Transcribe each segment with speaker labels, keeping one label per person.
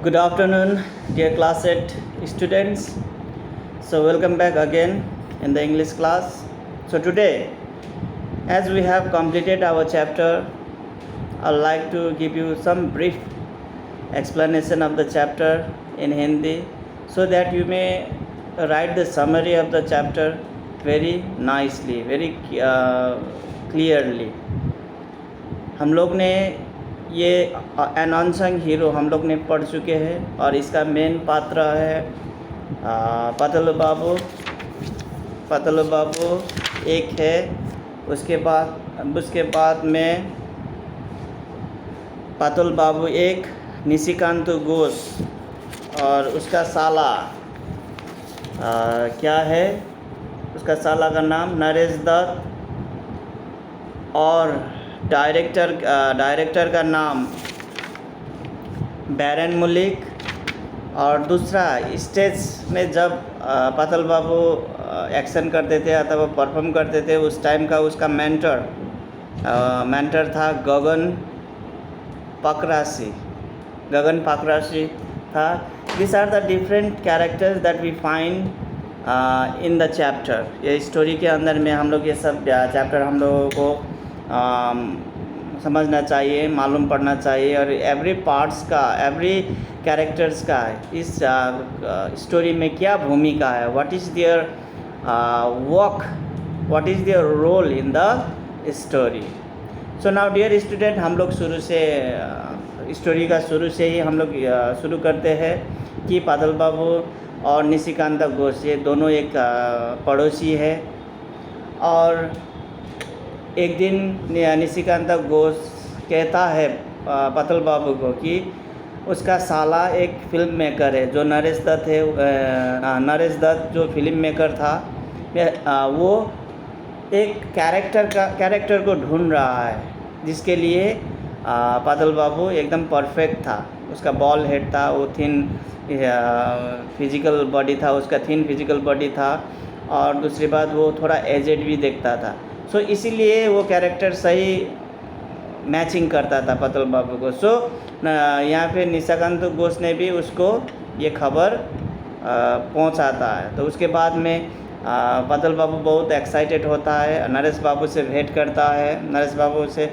Speaker 1: Good afternoon, dear class 8 students. So, welcome back again in the English class. So, today, as we have completed our chapter, I'd like to give you some brief explanation of the chapter in Hindi so that you may write the summary of the chapter very nicely, very clearly. हम लोग ने ये N unsung hero हम लोग ने पढ़ चुके हैं और इसका मेन पात्र है पतलू बाबू एक है। उसके बाद में पतलू बाबू एक, निशिकांत घोष और उसका साला क्या है, उसका साला का नाम नरेश दत्त और डायरेक्टर का नाम बैरन मलिक। और दूसरा, स्टेज में जब पतल बाबू एक्शन करते थे अथवा परफॉर्म करते थे उस टाइम का उसका मेंटर था गगन पाकराशी था। This are the different characters that we find in the chapter. ये स्टोरी के अंदर में हम लोग ये सब चैप्टर हम लोगों को समझना चाहिए, मालूम पड़ना चाहिए और एवरी कैरेक्टर्स का इस स्टोरी में क्या भूमिका है, what is their what is their role in the story. So now dear student, हम लोग स्टोरी का शुरू से ही हम लोग शुरू करते हैं कि पतल बाबू और निशिकांत घोष ये दोनों एक पड़ोसी है। और एक दिन निशिकांत घोष कहता है पतल बाबू को कि उसका साला एक फिल्म मेकर है, जो नरेश दत्त जो फिल्म मेकर था, वो एक कैरेक्टर को ढूंढ रहा है जिसके लिए पतल बाबू एकदम परफेक्ट था। उसका बॉल हेड था, वो थिन फिजिकल बॉडी था, उसका थिन फिजिकल बॉडी था और दूसरी बात वो थोड़ा एजेड भी दिखता था। सो इसीलिए वो कैरेक्टर सही मैचिंग करता था पतल बाबू को। सो यहाँ पे निशिकांत घोष ने भी उसको ये खबर पहुँचाता है। तो उसके बाद में पतल बाबू बहुत एक्साइटेड होता है, नरेश बाबू से भेंट करता है। नरेश बाबू से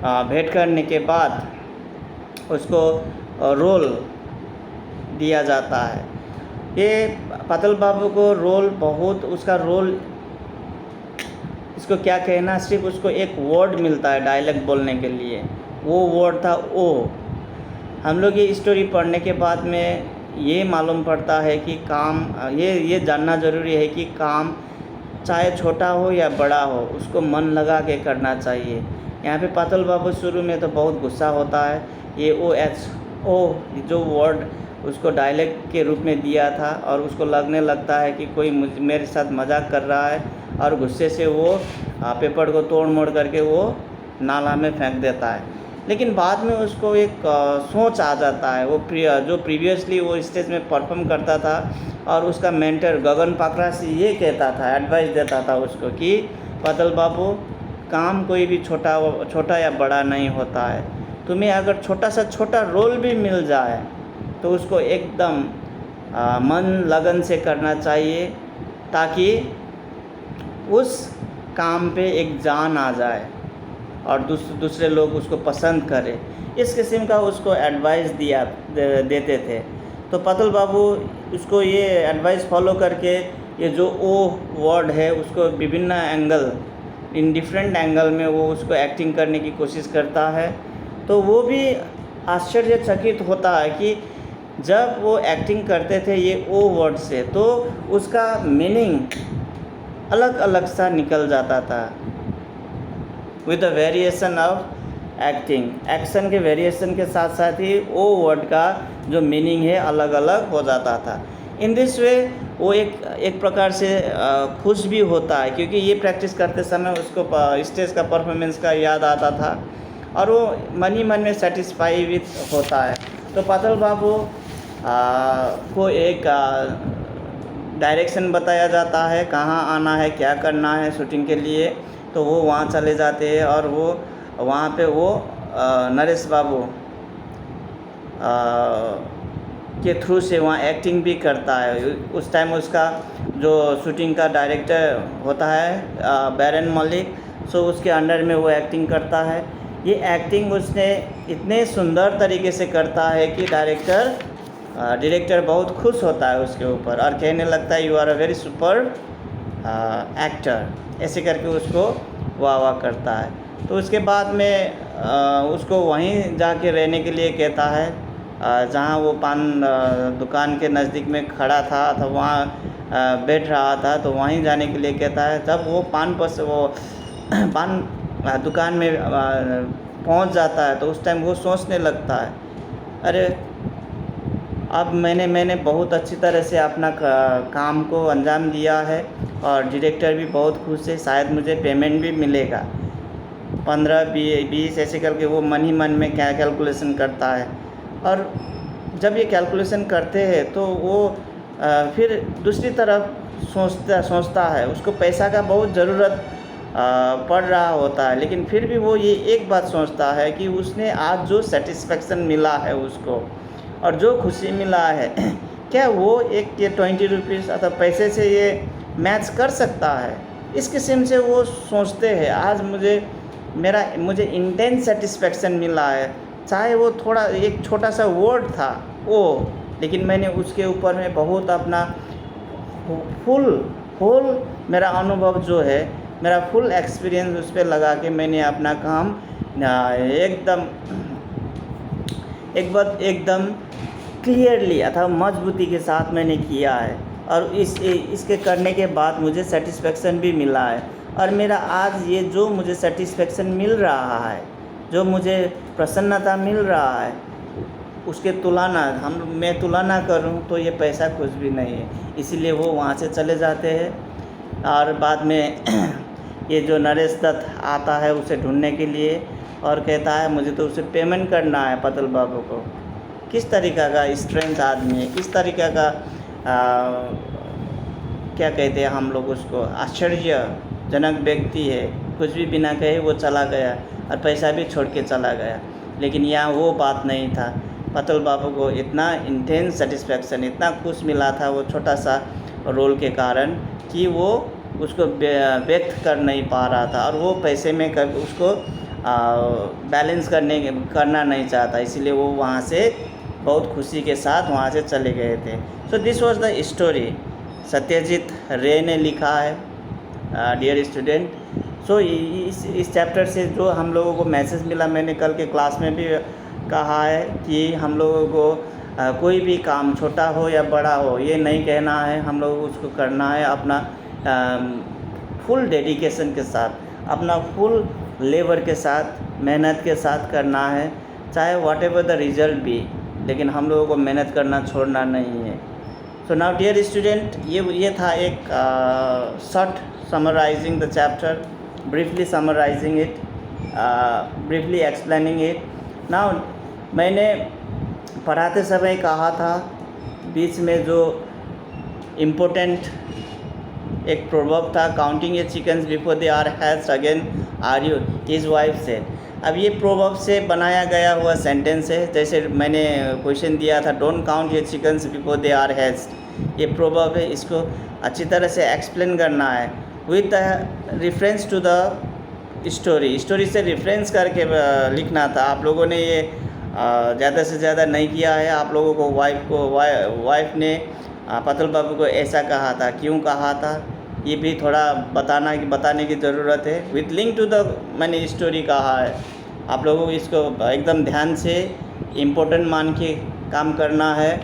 Speaker 1: भेंट करने के बाद उसको रोल दिया जाता है। ये पतल बाबू को उसका रोल इसको क्या कहना, सिर्फ उसको एक वर्ड मिलता है डायलॉग बोलने के लिए, वो वर्ड था ओ। हम लोग ये स्टोरी पढ़ने के बाद में ये मालूम पड़ता है कि काम ये जानना ज़रूरी है कि काम चाहे छोटा हो या बड़ा हो उसको मन लगा के करना चाहिए। यहाँ पे पतल बाबू शुरू में तो बहुत गुस्सा होता है, ये ओ जो वर्ड उसको डायलॉग के रूप में दिया था और उसको लगने लगता है कि कोई मेरे साथ मजाक कर रहा है और गुस्से से वो पेपर को तोड़ मोड़ करके वो नाला में फेंक देता है। लेकिन बाद में उसको एक सोच आ जाता है, वो जो प्रीवियसली वो स्टेज में परफॉर्म करता था और उसका मेंटर गगन पाकराशी ये कहता था, एडवाइस देता था उसको कि पतल बाबू, काम कोई भी छोटा या बड़ा नहीं होता है, तुम्हें अगर छोटा रोल भी मिल जाए तो उसको एकदम मन लगन से करना चाहिए ताकि उस काम पे एक जान आ जाए और दूसरे लोग उसको पसंद करें। इस किस्म का उसको एडवाइस देते थे। तो पतल बाबू उसको ये एडवाइस फॉलो करके ये जो ओ वर्ड है उसको इन डिफरेंट एंगल में वो उसको एक्टिंग करने की कोशिश करता है। तो वो भी आश्चर्यचकित होता है कि जब वो एक्टिंग करते थे ये ओ वर्ड से तो उसका मीनिंग अलग सा निकल जाता था with the variation of action के वेरिएशन के साथ साथ ही ओ वर्ड का जो मीनिंग है अलग हो जाता था। इन दिस वे वो एक प्रकार से खुश भी होता है क्योंकि ये प्रैक्टिस करते समय उसको स्टेज का परफॉर्मेंस का याद आता था और वो मन ही मन में सेटिस्फाई विथ होता है। तो पतल बाबू को एक डायरेक्शन बताया जाता है, कहाँ आना है, क्या करना है शूटिंग के लिए। तो वो वहाँ चले जाते हैं और वो वहाँ पे वो नरेश बाबू के थ्रू से वहाँ एक्टिंग भी करता है। उस टाइम उसका जो शूटिंग का डायरेक्टर होता है बैरन मलिक, सो उसके अंडर में वो एक्टिंग करता है। ये एक्टिंग उसने इतने सुंदर तरीके से करता है कि डायरेक्टर बहुत खुश होता है उसके ऊपर और कहने लगता है you are a very super actor, ऐसे करके उसको वाह वाह करता है। तो उसके बाद में उसको वहीं जाके रहने के लिए कहता है, जहाँ वो पान दुकान के नज़दीक में खड़ा था तो वहाँ बैठ रहा था, तो वहीं जाने के लिए कहता है। जब वो पान दुकान में पहुँच जाता है तो उस टाइम वो सोचने लगता है, अरे अब मैंने बहुत अच्छी तरह से अपना काम को अंजाम दिया है और डायरेक्टर भी बहुत खुश है, शायद मुझे पेमेंट भी मिलेगा 15-20 ऐसे करके वो मन ही मन में क्या कैलकुलेशन करता है। और जब ये कैलकुलेशन करते हैं तो वो फिर दूसरी तरफ सोचता है, उसको पैसा का बहुत ज़रूरत पड़ रहा होता है, लेकिन फिर भी वो ये एक बात सोचता है कि उसने आज जो सेटिस्फेक्शन मिला है उसको और जो खुशी मिला है क्या वो एक ये 20 रुपीज़ अथवा पैसे से ये मैच कर सकता है। इस किस्म से वो सोचते हैं, आज मुझे इंटेंस सेटिस्फेक्शन मिला है, चाहे वो थोड़ा एक छोटा सा वर्ड था वो, लेकिन मैंने उसके ऊपर में बहुत अपना फुल मेरा अनुभव जो है, मेरा फुल एक्सपीरियंस उस पर लगा के मैंने अपना काम एकदम क्लियरली अथवा मजबूती के साथ मैंने किया है और इसके करने के बाद मुझे सेटिस्फेक्शन भी मिला है। और मेरा आज ये जो मुझे सेटिस्फेक्शन मिल रहा है, जो मुझे प्रसन्नता मिल रहा है, उसके मैं तुलना करूं तो ये पैसा कुछ भी नहीं है। इसीलिए वो वहाँ से चले जाते हैं और बाद में ये जो नरेश दत्त आता है उसे ढूंढने के लिए और कहता है मुझे तो उसे पेमेंट करना है पातल बाबू को। किस तरीक़ा का स्ट्रेंथ आदमी है, किस तरीक़ा का क्या कहते हैं हम लोग उसको, आश्चर्यजनक व्यक्ति है। कुछ भी बिना कहे वो चला गया और पैसा भी छोड़ के चला गया, लेकिन यहाँ वो बात नहीं था। पातल बाबू को इतना इंटेंस सेटिस्फेक्शन, इतना खुश मिला था वो छोटा सा रोल के कारण कि वो उसको व्यक्त कर नहीं पा रहा था और वो पैसे में उसको बैलेंस करना नहीं चाहता, इसीलिए वो वहाँ से बहुत खुशी के साथ वहाँ से चले गए थे। So this was the story, Satyajit रे ने लिखा है डियर स्टूडेंट। सो इस चैप्टर से जो हम लोगों को मैसेज मिला, मैंने कल के क्लास में भी कहा है कि हम लोगों को कोई भी काम छोटा हो या बड़ा हो ये नहीं कहना है, हम लोगों को उसको करना है अपना फुल डेडिकेशन के साथ, अपना फुल लेबर के साथ, मेहनत के साथ करना है, चाहे व्हाटएवर द रिजल्ट भी, लेकिन हम लोगों को मेहनत करना छोड़ना नहीं है। सो नाउ डियर स्टूडेंट, ये था एक short summarising the chapter, briefly summarising it, briefly explaining it. Now मैंने पढ़ाते समय कहा था बीच में जो इम्पोर्टेंट एक प्रोवर्ब था, counting a chickens before they are hatched again are you, his wife said. अब ये प्रोवर्ब से बनाया गया हुआ सेंटेंस है। जैसे मैंने क्वेश्चन दिया था don't count your chickens before they are hatched, ये प्रोवर्ब है, इसको अच्छी तरह से एक्सप्लेन करना है with the reference to the story से रेफरेंस करके लिखना था। आप लोगों ने ये ज़्यादा से ज़्यादा नहीं किया है। आप लोगों को वाइफ ने पातल बाबू को ऐसा कहा था, क्यों कहा था, ये भी थोड़ा बताने की ज़रूरत है। विथ लिंक टू द मैंने स्टोरी कहा है, आप लोगों को इसको एकदम ध्यान से इम्पोर्टेंट मान के काम करना है।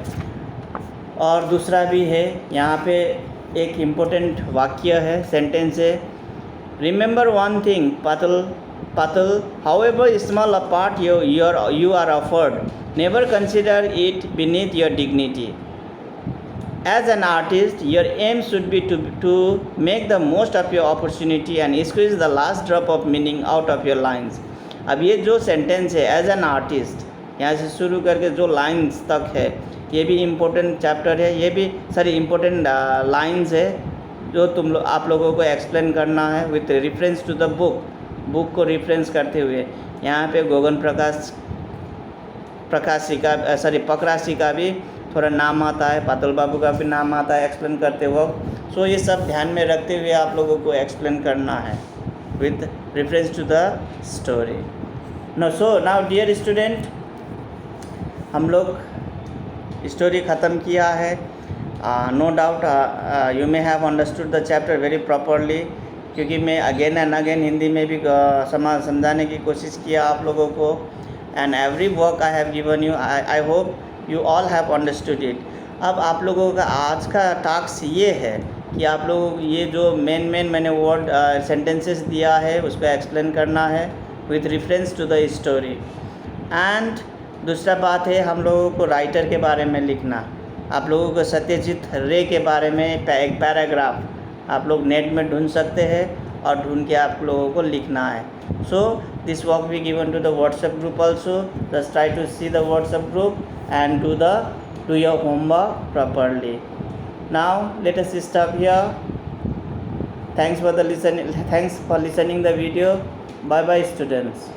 Speaker 1: और दूसरा भी है, यहाँ पे एक इम्पोर्टेंट वाक्य है, सेंटेंस है, रिमेंबर वन थिंग पातल however small a part you are offered, never consider it beneath your dignity. As an artist, your aim should be to make the most of your opportunity and squeeze the last drop of meaning out of your lines. अब ये जो sentence है as an artist, यहाँ से शुरू करके जो lines तक है, ये भी इम्पोर्टेंट चैप्टर है, ये भी इम्पोर्टेंट लाइंस है जो आप लोगों को एक्सप्लेन करना है with reference to the book को रेफरेंस करते हुए। यहाँ पे गोगन पकरासी का भी थोड़ा नाम आता है, पातल बाबू का भी नाम आता है एक्सप्लेन करते वक्त। सो ये सब ध्यान में रखते हुए आप लोगों को एक्सप्लेन करना है with reference to the story. Now dear student, हम लोग स्टोरी ख़त्म किया है। No doubt you may have understood the chapter very properly, क्योंकि मैं अगेन एंड अगेन हिंदी में भी समझाने की कोशिश किया आप लोगों को। And every work I have given you, I hope you all have understood it. अब आप लोगों का आज का टास्क ये है कि आप लोग ये जो मेन मैंने वर्ड सेंटेंसेस दिया है उस पर एक्सप्लेन करना है with reference to the story. And दूसरा बात है, हम लोगों को राइटर के बारे में लिखना। आप लोगों को सत्यजीत रे के बारे में एक पैराग्राफ आप लोग नेट में ढूंढ सकते हैं और ढूंढ के आप लोगों को लिखना है। So this work be given to the WhatsApp group also. Just try to see the WhatsApp group and do your homework properly. Now let us stop here. Thanks for listening the video. Bye bye students.